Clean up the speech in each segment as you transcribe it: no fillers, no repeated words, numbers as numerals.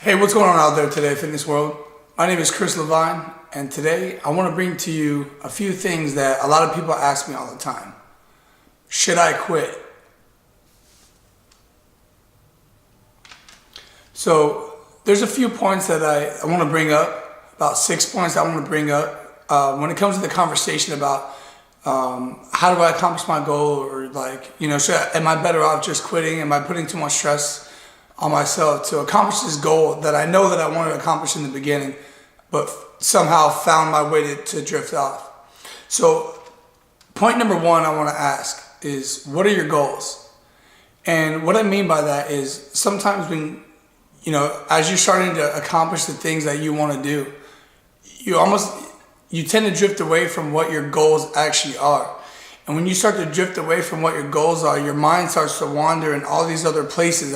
Hey, what's going on out there today, fitness world? My name is Chris Levine, and today I want to bring to you a few things that a lot of people ask me all the time. Should I quit? So there's a few points that I want to bring up, about 6 points I want to bring up when it comes to the conversation about how do I accomplish my goal, or am I better off just quitting? Am I putting too much stress on myself to accomplish this goal that I know that I wanted to accomplish in the beginning, but somehow found my way to drift off? So point number one I want to ask is, what are your goals? And what I mean by that is, sometimes when, as you're starting to accomplish the things that you want to do, you tend to drift away from what your goals actually are. And when you start to drift away from what your goals are, your mind starts to wander in all these other places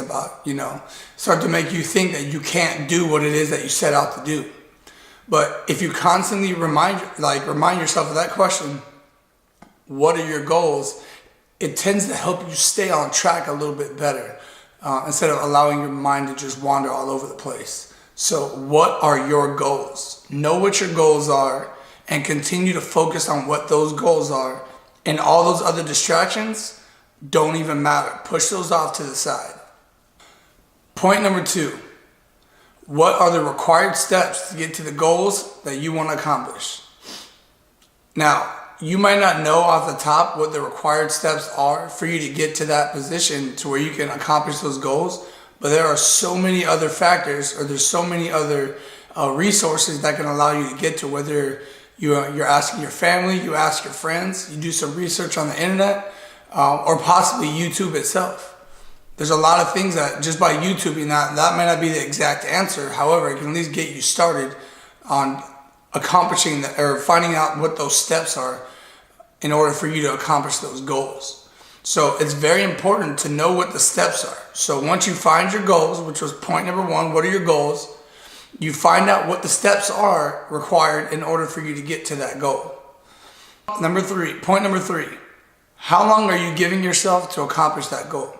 start to make you think that you can't do what it is that you set out to do. But if you constantly remind yourself of that question, what are your goals? It tends to help you stay on track a little bit better, instead of allowing your mind to just wander all over the place. So what are your goals? Know what your goals are and continue to focus on what those goals are. And all those other distractions don't even matter. Push those off to the side. Point number two, what are the required steps to get to the goals that you want to accomplish? Now, you might not know off the top what the required steps are for you to get to that position to where you can accomplish those goals, but there are so many other factors, or there's so many other resources that can allow you to get to, whether you're asking your family, you ask your friends, you do some research on the internet, or possibly YouTube itself. There's a lot of things that just by YouTubing that might not be the exact answer. However, it can at least get you started on accomplishing or finding out what those steps are in order for you to accomplish those goals. So it's very important to know what the steps are. So once you find your goals, which was point number one, what are your goals? You find out what the steps are required in order for you to get to that goal. Point number three, how long are you giving yourself to accomplish that goal?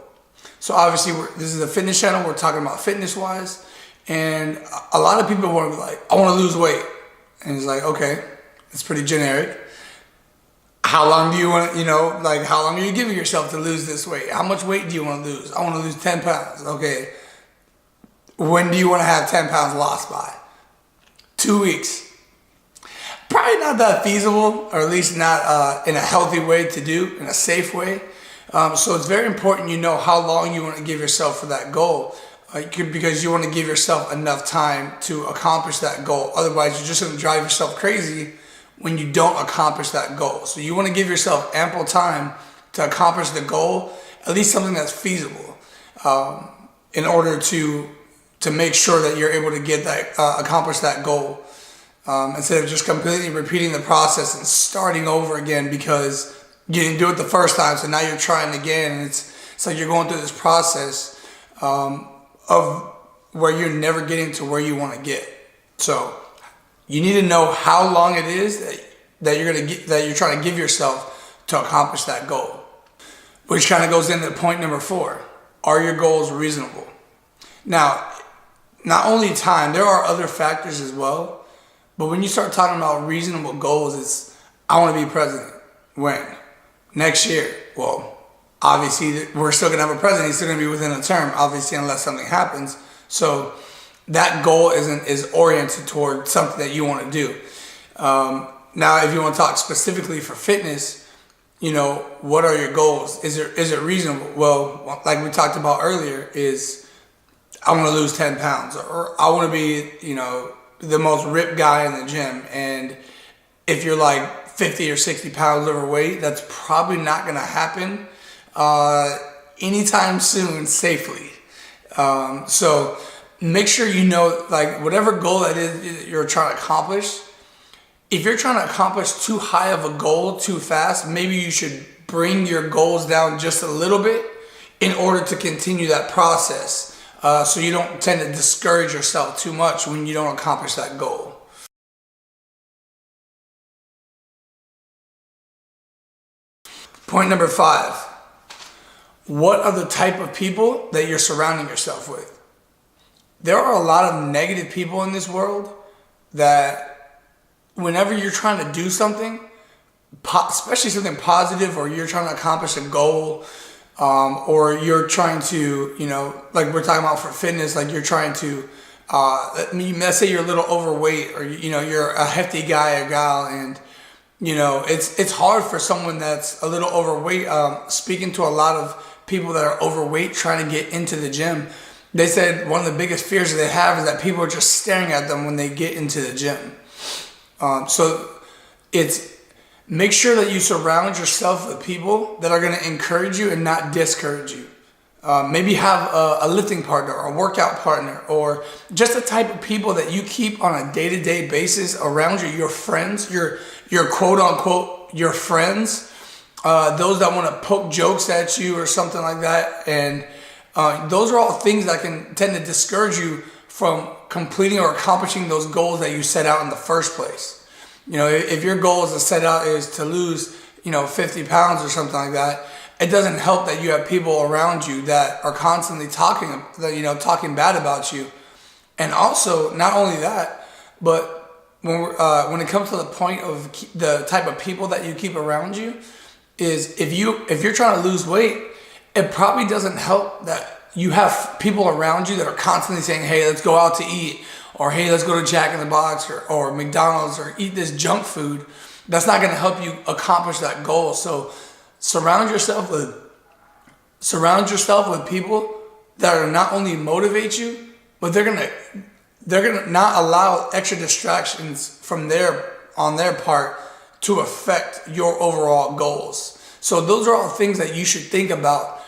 So obviously this is a fitness channel, we're talking about fitness wise, and a lot of people want to be like, I want to lose weight. And it's like, okay, it's pretty generic. How long do you want to, how long are you giving yourself to lose this weight? How much weight do you want to lose? I want to lose 10 pounds. Okay. When do you want to have 10 pounds lost by? 2 weeks. Probably not that feasible, or at least not in a healthy way to do, in a safe way. So it's very important you know how long you want to give yourself for that goal, because you want to give yourself enough time to accomplish that goal. Otherwise, you're just going to drive yourself crazy when you don't accomplish that goal. So you want to give yourself ample time to accomplish the goal, at least something that's feasible, in order to make sure that you're able to get that, accomplish that goal, instead of just completely repeating the process and starting over again because you didn't do it the first time. So now you're trying again, and it's like you're going through this process of where you're never getting to where you want to get. So you need to know how long it is that you're trying to give yourself to accomplish that goal, which kind of goes into point number four. Are your goals reasonable? Now, not only time, there are other factors as well. But when you start talking about reasonable goals, it's, I want to be president. When? Next year. Well, obviously we're still going to have a president. He's still going to be within a term, obviously, unless something happens. So that goal is oriented toward something that you want to do. Now, if you want to talk specifically for fitness, what are your goals? Is it reasonable? Well, like we talked about earlier, is I want to lose 10 pounds, or I want to be, the most ripped guy in the gym. And if you're like 50 or 60 pounds overweight, that's probably not going to happen anytime soon safely. So make sure whatever goal that is you're trying to accomplish. If you're trying to accomplish too high of a goal too fast, maybe you should bring your goals down just a little bit in order to continue that process. So you don't tend to discourage yourself too much when you don't accomplish that goal. Point number five, what are the type of people that you're surrounding yourself with? there are a lot of negative people in this world that whenever you're trying to do something, especially something positive, or you're trying to accomplish a goal, or you're trying to, like we're talking about for fitness, like you're trying to, let's say you're a little overweight, or, you're a hefty guy or gal, and, it's hard for someone that's a little overweight. Speaking to a lot of people that are overweight trying to get into the gym, they said one of the biggest fears that they have is that people are just staring at them when they get into the gym. So make sure that you surround yourself with people that are going to encourage you and not discourage you. Maybe have a lifting partner or a workout partner, or just the type of people that you keep on a day-to-day basis around you, your friends, your quote unquote, your friends, those that want to poke jokes at you or something like that. And those are all things that can tend to discourage you from completing or accomplishing those goals that you set out in the first place. If your goal is to lose, 50 pounds or something like that, it doesn't help that you have people around you that are constantly talking bad about you. And also, not only that, but when it comes to the point of the type of people that you keep around you, is if you're trying to lose weight, it probably doesn't help that you have people around you that are constantly saying, hey, let's go out to eat, or hey, let's go to Jack in the Box or McDonald's, or eat this junk food. That's not going to help you accomplish that goal. So surround yourself with people that are not only motivate you, but they're gonna not allow extra distractions on their part to affect your overall goals. So those are all things that you should think about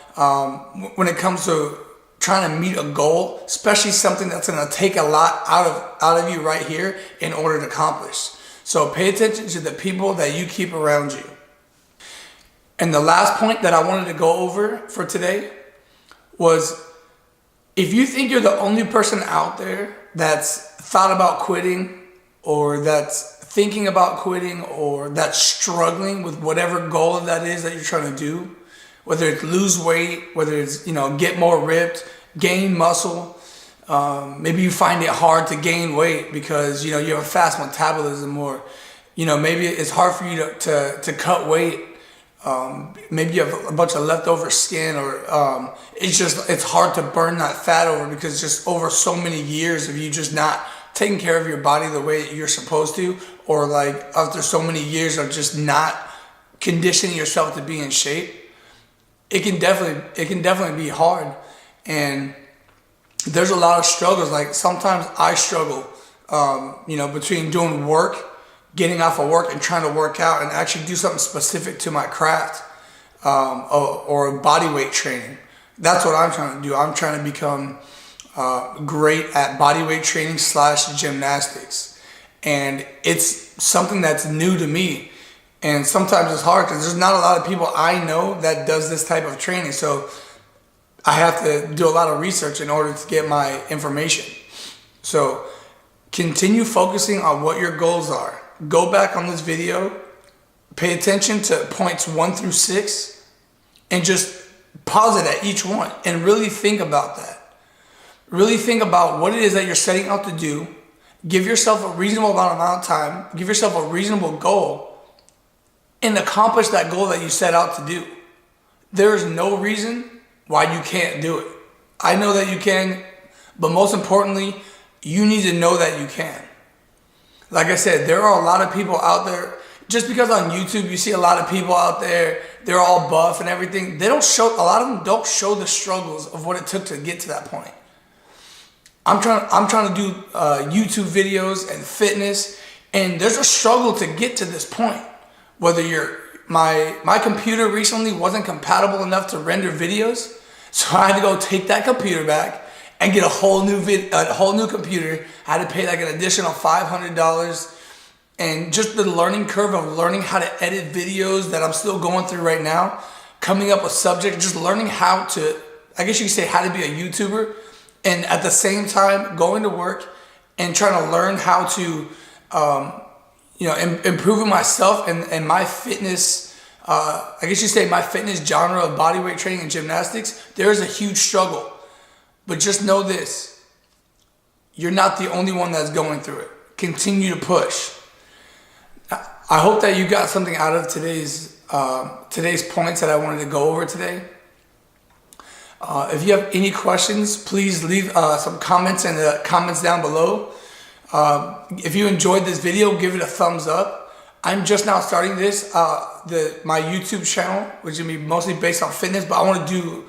when it comes to trying to meet a goal, especially something that's going to take a lot out of you right here in order to accomplish. So pay attention to the people that you keep around you. And the last point that I wanted to go over for today was, if you think you're the only person out there that's thought about quitting, or that's thinking about quitting, or that's struggling with whatever goal that is that you're trying to do, whether it's lose weight, whether it's, get more ripped, gain muscle. Maybe you find it hard to gain weight because, you have a fast metabolism, or, maybe it's hard for you to cut weight. Maybe you have a bunch of leftover skin, or it's hard to burn that fat over because just over so many years of you just not taking care of your body the way that you're supposed to, or like after so many years of just not conditioning yourself to be in shape. It can definitely be hard, and there's a lot of struggles. Like sometimes I struggle, between doing work, getting off of work and trying to work out and actually do something specific to my craft, or body weight training. That's what I'm trying to do. I'm trying to become great at body weight training / gymnastics, and it's something that's new to me. And sometimes it's hard because there's not a lot of people I know that does this type of training. So I have to do a lot of research in order to get my information. So continue focusing on what your goals are. Go back on this video, pay attention to points 1 through 6, and just pause it at each one and really think about that. Really think about what it is that you're setting out to do. Give yourself a reasonable amount of time. Give yourself a reasonable goal, and accomplish that goal that you set out to do. There is no reason why you can't do it. I know that you can, but most importantly, you need to know that you can. Like I said, there are a lot of people out there. Just because on YouTube you see a lot of people out there, they're all buff and everything, a lot of them don't show the struggles of what it took to get to that point. I'm trying to do YouTube videos and fitness, and there's a struggle to get to this point. Whether my computer recently wasn't compatible enough to render videos, so I had to go take that computer back and get a whole new computer. I had to pay like an additional $500, and just the learning curve of learning how to edit videos that I'm still going through right now, coming up with subjects, just learning how to, I guess you could say, how to be a YouTuber, and at the same time going to work and trying to learn how to improving myself and my fitness, I guess you say my fitness genre of bodyweight training and gymnastics. There is a huge struggle, but just know this: You're not the only one that's going through it. Continue to push. I hope that you got something out of today's points that I wanted to go over today. If you have any questions, please leave some comments in the comments down below. If you enjoyed this video, give it a thumbs up. I'm just now starting this, my YouTube channel, which is going to be mostly based on fitness, but I want to do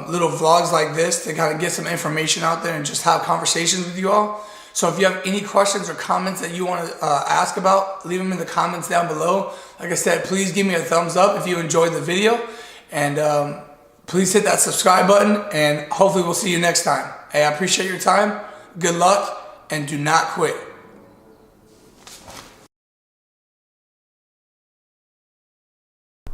little vlogs like this to kind of get some information out there and just have conversations with you all. So if you have any questions or comments that you want to ask about, leave them in the comments down below. Like I said, please give me a thumbs up if you enjoyed the video, and please hit that subscribe button, and hopefully we'll see you next time. Hey, I appreciate your time. Good luck, and do not quit.